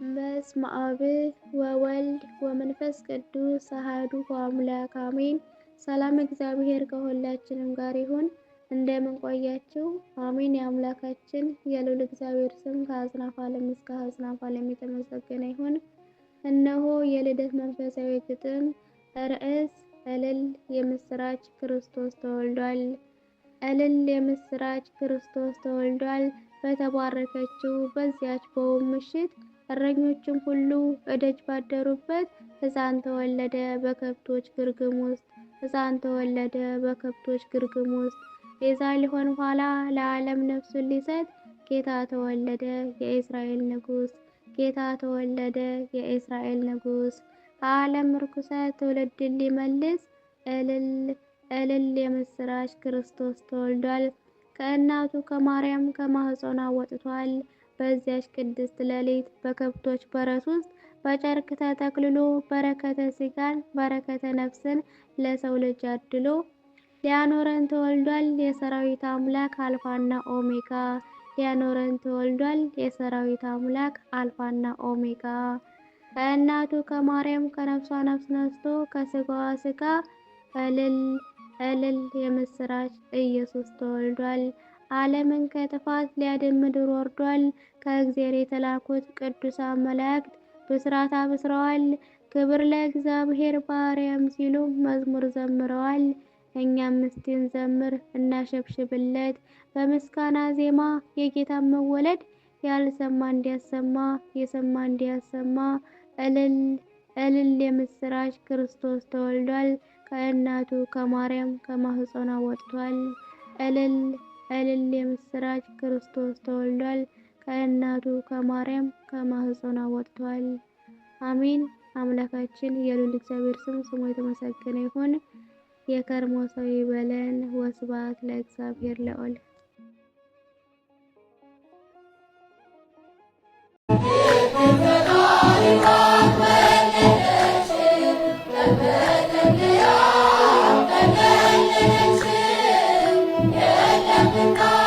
በስመ አብ ወወልድ ወመንፈስ ቅዱስ አሐዱ አምላክ አሜን። ሰላም እግዚአብሔር ከሁላችንም ጋር ይሁን። እንደምን ቆያችሁ? አሜን። የአምላካችን የልዑል እግዚአብሔር ስም ከአጽናፈ ዓለም እስከ አጽናፈ ዓለም የተመሰገነ ይሁን። እነሆ የልደት መንፈሳዊ ግጥም ርዕስ እልል የምስራች ክርስቶስ ተወልዷል። እልል የምስራች ክርስቶስ ተወልዷል። በተባረከችው በዚያች በውብ ምሽት እረኞችም ሁሉ እደጅ ባደሩበት ሕፃን ተወለደ በከብቶች ግርግም ውስጥ። ሕፃን ተወለደ በከብቶች ግርግም ውስጥ። ቤዛ ሊሆን ኋላ ለዓለም ነፍሱን ሊሰጥ ጌታ ተወለደ የእስራኤል ንጉሥ። ጌታ ተወለደ የእስራኤል ንጉሥ። ከዓለም ርኩሰት ትውልድን ሊመልስ እልል እልል የምስራች ክርስቶስ ተወልዷል። ከእናቱ ከማርያም ከማኅፀኗ ወጥቷል። በዚያች ቅድስት ሌሊት በከብቶች በረት ውስጥ በጨርቅ ተጠቅልሎ በረከተ ሥጋን በረከተ ነፍስን ለሰው ልጅ አድሎ ሊያኖረን ተወልዷል የሰራዊት አምላክ አልፋና ኦሜጋ። ሊያኖረን ተወልዷል የሰራዊት አምላክ አልፋና ኦሜጋ። ከእናቱ ከማርያም ከነፍሷ ነፍስ ነስቶ ከሥጋዋ ሥጋ እልል እልል የምስራች ኢየሱስ ተወልዷል። ዓለምን ከጥፋት ሊያድን ምድር ወርዷል። ከእግዚአብሔር የተላኩት ቅዱሳን መላእክት ብስራት አብስረዋል። ክብር ለእግዚአብሔር በአርያም ሲሉ መዝሙር ዘምረዋል። እኛም እስቲ እንዘምር እናሸብሽብለት በምስጋና ዜማ የጌታን መወለድ ያልሰማ እንዲያሰማ የሰማ እንዲያሰማ። እልል እልል የምስራች ክርስቶስ ተወልዷል። ከእናቱ ከማርያም ከማኅፀኗ ወጥቷል። እልል እልል የምስራች ክርስቶስ ተወልዷል። ከእናቱ ከማርያም ከማኅፀኗ ወጥቷል። አሜን። አምላካችን የልዑል እግዚአብሔር ስሙ የተመሰገነ ይሁን። የከርሞ ሰው ይበለን። ወስብሐት ለእግዚአብሔር ለወልድ። Thank you.